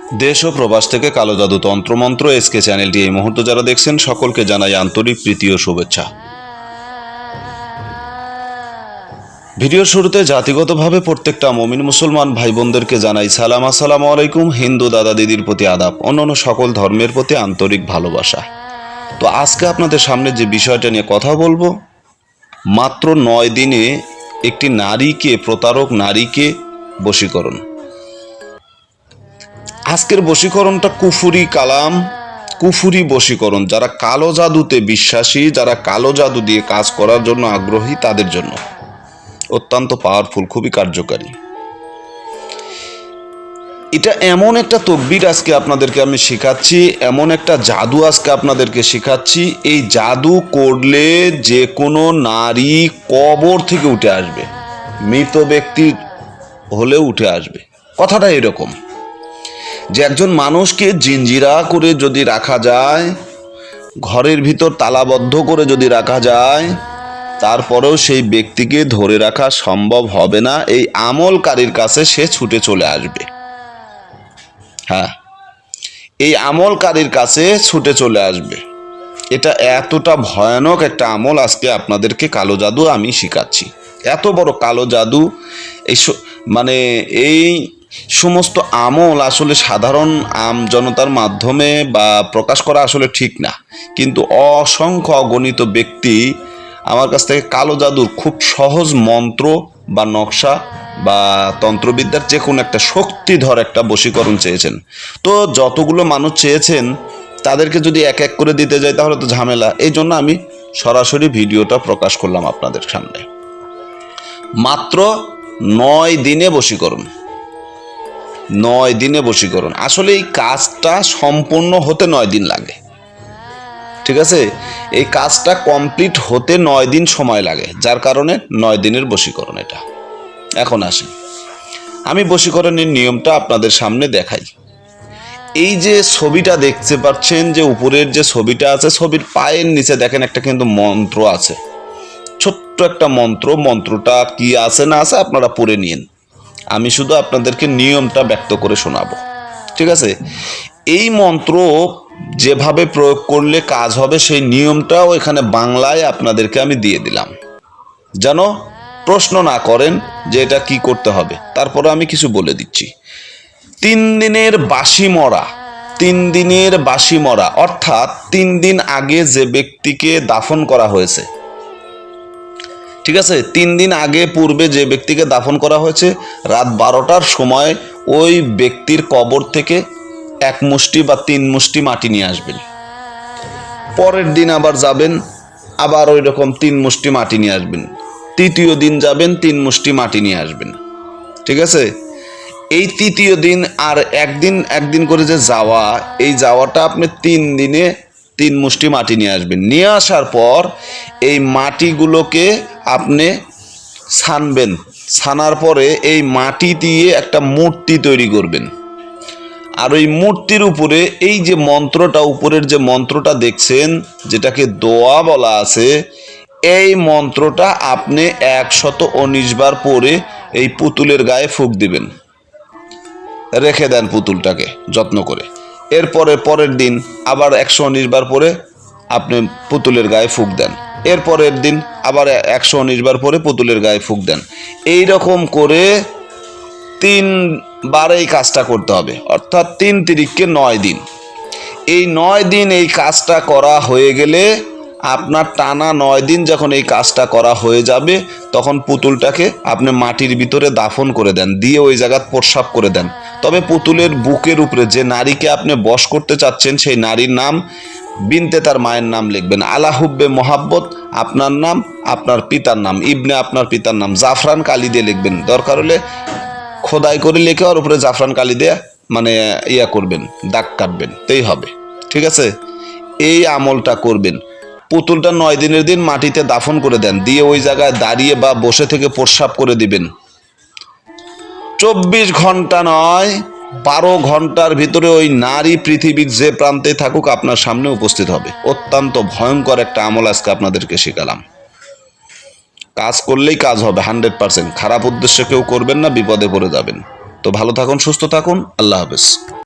দেশ ও প্রবাস থেকে কালো জাদু তন্ত্রমন্ত্র এসকে চ্যানেলটি এই মুহূর্তে যারা দেখছেন সকলকে জানাই আন্তরিক প্রীতি ও শুভেচ্ছা। ভিডিওর শুরুতে জাতিগতভাবে প্রত্যেকটা মুমিন মুসলমান ভাই বোনদেরকে জানাই সালাম, আসসালামু আলাইকুম। হিন্দু দাদা দিদির প্রতি আদাব, অন্যান্য সকল ধর্মের প্রতি আন্তরিক ভালোবাসা। তো আজকে আপনাদের সামনে যে বিষয়টা নিয়ে কথা বলবো, মাত্র 9 দিনে একটি নারীকে, প্রতারক নারীকে বশীকরণ। আজকের বশীকরণটা কুফুরি কালাম, কুফুরি বশীকরণ। যারা কালো জাদুতে বিশ্বাসী, যারা কালো জাদু দিয়ে কাজ করার জন্য আগ্রহী, তাদের জন্য অত্যন্ত পাওয়ারফুল, খুবই কার্যকারী। এটা এমন একটা তকবির আজকে আপনাদেরকে আমি শেখাচ্ছি, এমন একটা জাদু আজকে আপনাদেরকে শেখাচ্ছি। এই জাদু করলে যে কোনো নারী কবর থেকে উঠে আসবে, মৃত ব্যক্তি হলেও উঠে আসবে। কথাটা এরকম যে একজন মানুষকে জিঞ্জিরা করে যদি রাখা যায়, ঘরের ভিতর তালাবদ্ধ করে যদি রাখা যায়, তারপরেও সেই ব্যক্তিকে ধরে রাখা সম্ভব হবে না। এই আমলকারীর কাছে সে ছুটে চলে আসবে। হ্যাঁ, এই আমলকারীর কাছে ছুটে চলে আসবে। এটা এতটা ভয়ানক একটা আমল আজকে আপনাদেরকে কালো জাদু আমি শিখাচ্ছি। এত বড় কালো জাদু, এই সমস্ত আমল আসলে সাধারণ জনতার মাধ্যমে বা প্রকাশ করা আসলে ঠিক না, কিন্তু অসংখ্য অগণিত ব্যক্তি আমার কাছ থেকে কালো জাদুর খুব সহজ মন্ত্র বা নকশা বা তন্ত্রবিদ্যার যে কোনো একটা শক্তিধর একটা বশীকরণ চেয়েছেন। তো যতগুলো মানুষ চেয়েছেন তাদেরকে যদি এক এক করে দিতে যাই তাহলে তো ঝামেলা। এই জন্য আমি সরাসরি ভিডিওটা প্রকাশ করলাম আপনাদের সামনে। মাত্র 9 দিনে বশীকরণ, 9 দিনে বশীকরণ। আসলে এই কাজটা সম্পূর্ণ হতে 9 দিন লাগে, ঠিক আছে? এই কাজটা কমপ্লিট হতে 9 দিন সময় লাগে, যার কারণে 9 দিনের বশীকরণ এটা। এখন আসেন, আমি বশীকরণের নিয়মটা আপনাদের সামনে দেখাই। এই যে ছবিটা দেখতে পাচ্ছেন, যে উপরের যে ছবিটা আছে, ছবির পায়ের নিচে দেখেন একটা কিন্তু মন্ত্র আছে, ছোট্ট একটা মন্ত্র। মন্ত্রটা কি আছে না আছে আপনারা পড়ে নিন, আমি শুধু আপনাদেরকে নিয়মটা ব্যক্ত করে শোনাবো, ঠিক আছে? এই মন্ত্র যেভাবে প্রয়োগ করলে কাজ হবে সেই নিয়মটাও এখানে বাংলায় আপনাদেরকে আমি দিয়ে দিলাম, যেন প্রশ্ন না করেন যে এটা কি করতে হবে। তারপরে আমি কিছু বলে দিচ্ছি। 3 দিনের বাসি মরা, 3 দিনের বাসি মরা অর্থাৎ 3 দিন আগে যে ব্যক্তিকে দাফন করা হয়েছে, ঠিক আছে? 3 দিন আগে পূর্বে যে ব্যক্তিকে দাফন করা হয়েছে, রাত 12টার সময় ওই ব্যক্তির কবর থেকে 1 মুষ্টি বা 3 মুষ্টি মাটি নিয়ে আসবেন। পরের দিন আবার যাবেন, আবার ওই রকম 3 মুষ্টি মাটি নিয়ে আসবেন। তৃতীয় দিন যাবেন, 3 মুষ্টি মাটি নিয়ে আসবেন, ঠিক আছে? এই তৃতীয় দিন আর একদিন করে যে যাওয়া, এই যাওয়াটা আপনি 3 দিনে 3 মুষ্টি মাটি নিয়ে আসবেন। নিয়ে আসার পর এই মাটিগুলোকে আপনি ছানবেন। ছানার পরে এই মাটি দিয়ে একটা মূর্তি তৈরি করবেন। আর ওই মূর্তির উপরে এই যে মন্ত্রটা, উপরের যে মন্ত্রটা দেখছেন, যেটাকে দোয়া বলা আছে, এই মন্ত্রটা আপনি 119 বার পরে এই পুতুলের গায়ে ফুঁক দিবেন। রেখে দেন পুতুলটাকে যত্ন করে। এরপরে পরের দিন আবার 119 বার পরে আপনি পুতুলের গায়ে ফুঁক দেন। এরপরের দিন আবার 119 বার পরে পুতুলের গায়ে ফুঁক দেন। এই রকম করে 3 বার এই কাজটা করতে হবে, অর্থাৎ 3 তিরিখকে 9 দিন। এই 9 দিন এই কাজটা করা হয়ে গেলে, আপনার টানা 9 দিন যখন এই কাজটা করা হয়ে যাবে, তখন পুতুলটাকে আপনি মাটির ভিতরে দাফন করে দেন, দিয়ে ওই জায়গা প্রস্রাব করে দেন। তবে পুতুলের বুকের উপরে যে নারীকে আপনি বশ করতে চাচ্ছেন, সেই নারীর নাম বিনতে তার মায়ের নাম লিখবেন। আলা হুব্বে মোহাব্বত আপনার নাম, আপনার পিতার নাম, ইবনে আপনার পিতার নাম, জাফরান কালি দিয়ে লিখবেন। দরকার হলে খোদাই করে লিখে ওর উপরে জাফরান কালি দিয়ে করবেন, দাগ কাটবেন, তাই হবে, ঠিক আছে? এই আমলটা করবেন। পুতুলটা 9 দিনের দিন মাটিতে দাফন করে দেন, দিয়ে ওই জায়গায় দাঁড়িয়ে বা বসে থেকে প্রস্রাব করে দিবেন। 24 ঘন্টা নয়, 12 ঘন্টার ভিতরে ওই নারী পৃথিবীর যে প্রান্তে থাকুক আপনার সামনে উপস্থিত হবে। অত্যন্ত ভয়ঙ্কর একটা আমল আজকে আপনাদেরকে শেখালাম। কাজ করলেই কাজ হবে 100%। খারাপ উদ্দেশ্যে কেউ করবেন না, বিপদে পড়ে যাবেন। তো ভালো থাকুন, সুস্থ থাকুন, আল্লাহ হাফেজ।